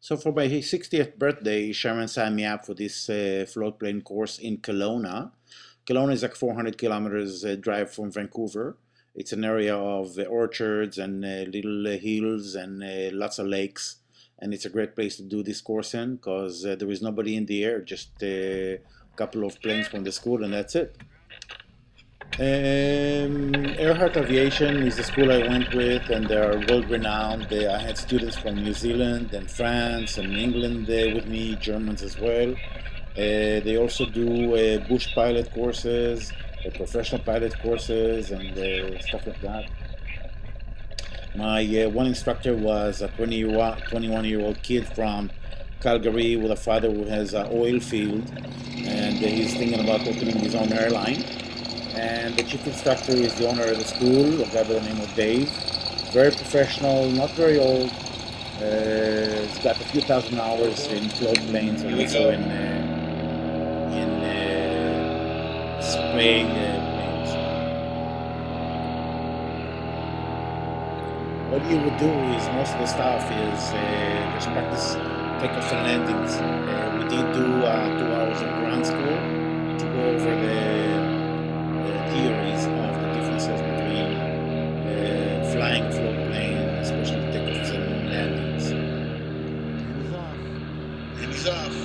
So for my 60th birthday, Sharon signed me up for this float plane course in Kelowna. Kelowna is like 400 kilometers drive from Vancouver. It's an area of orchards and little hills and lots of lakes. And it's a great place to do this course in because there is nobody in the air, just a couple of planes from the school, and that's it. Earhart Aviation is the school I went with, and they are world renowned. I had students from New Zealand and France and England with me, Germans as well. They also do bush pilot courses, professional pilot courses, and stuff like that. My one instructor was a 21-year-old kid from Calgary with a father who has an oil field, and he's thinking about opening his own airline. And the chief instructor is the owner of the school, a guy by the name of Dave. Very professional, not very old. He's got a few thousand hours in float planes and also in spraying planes. What you would do is most of the stuff is just practice takeoffs and landings. We did do 2 hours of ground school to go over the theories of the differences between flying a float plane, especially takeoffs and landings. And he's off.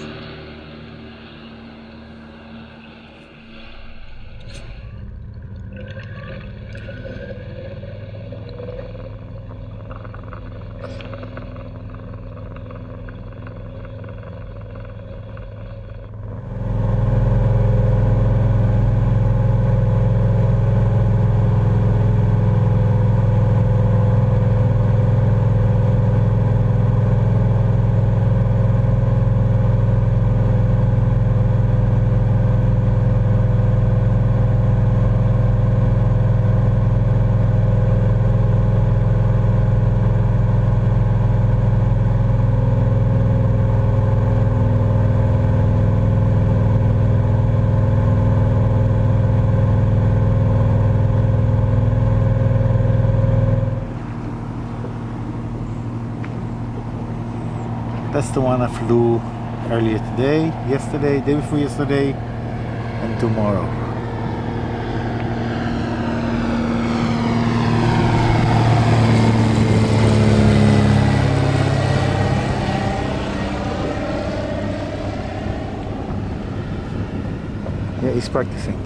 That's the one I flew earlier today, yesterday, day before yesterday, and tomorrow. Yeah, he's practicing.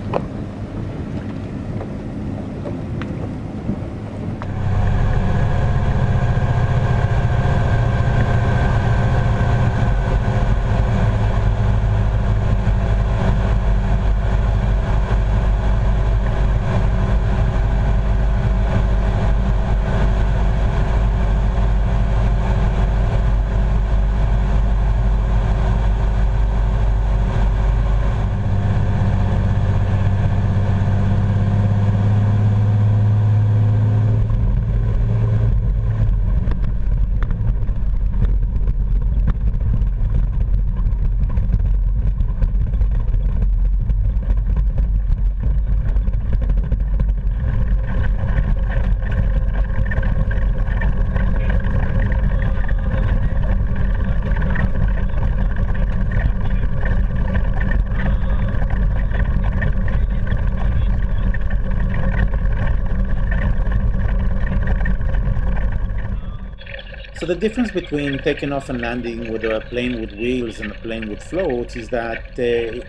So the difference between taking off and landing with a plane with wheels and a plane with floats is that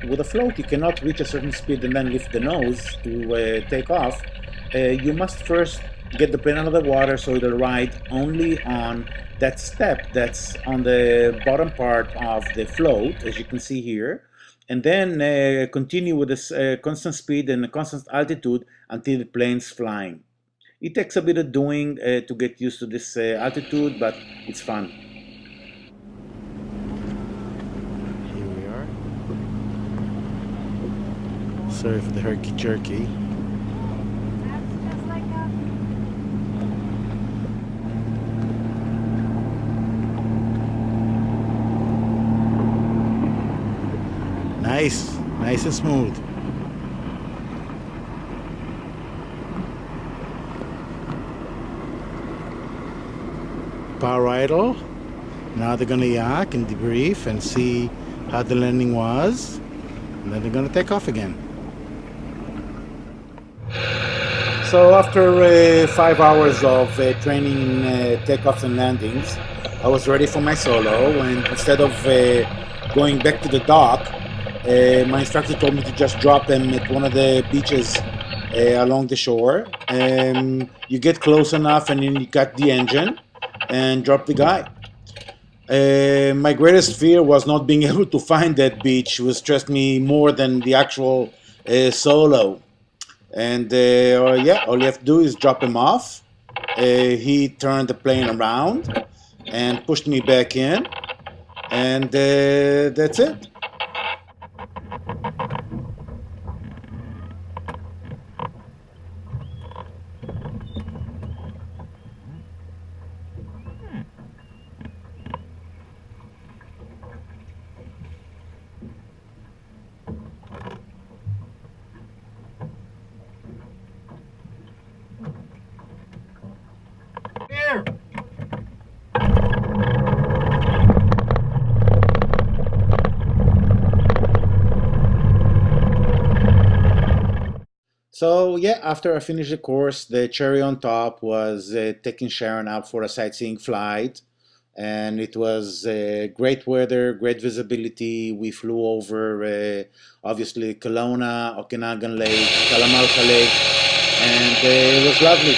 with a float you cannot reach a certain speed and then lift the nose to take off. You must first get the plane out of the water so it'll ride only on that step that's on the bottom part of the float, as you can see here, and then continue with this constant speed and a constant altitude until the plane's flying. It takes a bit of doing to get used to this altitude, but it's fun. Here we are. Sorry for the herky jerky. Nice and smooth. Power idle, Now they're gonna yak and debrief and see how the landing was, and then they're gonna take off again. So after 5 hours of training in takeoffs and landings, I was ready for my solo. And instead of going back to the dock, my instructor told me to just drop them at one of the beaches along the shore. You get close enough, and then you cut the engine and drop the guy. My greatest fear was not being able to find that beach, which stressed me more than the actual solo. And yeah, all you have to do is drop him off. He turned the plane around and pushed me back in, and that's it. Here. So yeah, after I finished the course, the cherry on top was taking Sharon out for a sightseeing flight, and it was great weather, great visibility. We flew over obviously Kelowna, Okanagan Lake, Kalamalka Lake, and it was lovely.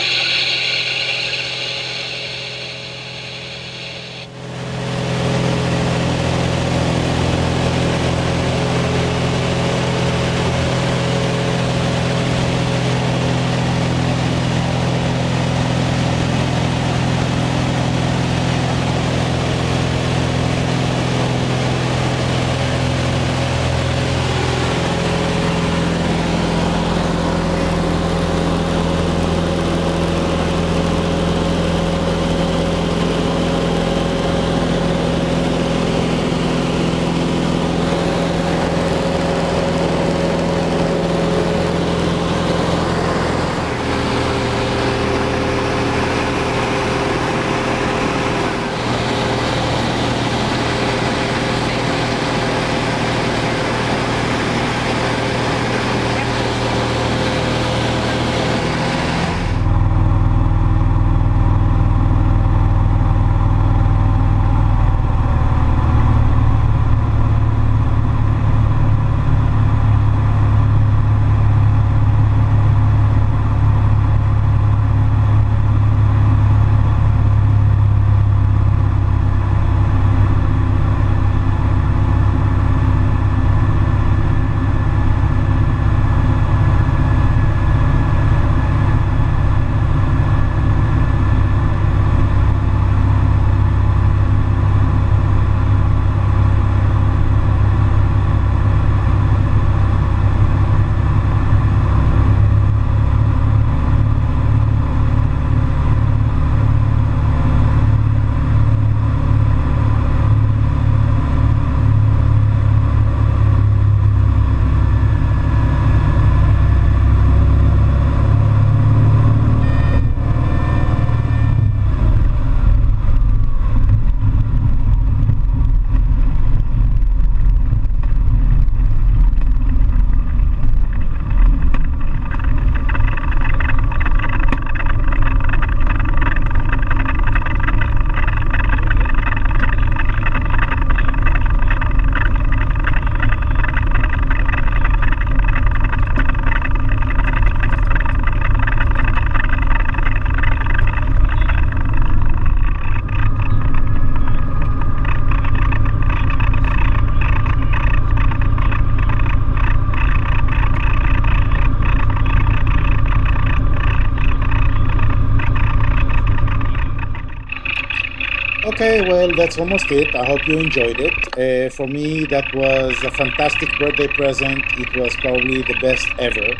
Okay, well, that's almost it. I hope you enjoyed it. For me, that was a fantastic birthday present. It was probably the best ever.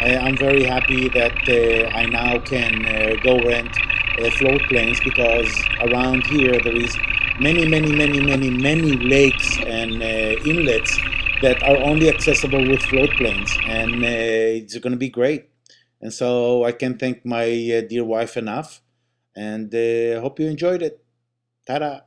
I'm very happy that I now can go rent float planes because around here there is many lakes and inlets that are only accessible with float planes, and it's going to be great. And so I can thank my dear wife enough, and hope you enjoyed it. Ta-da!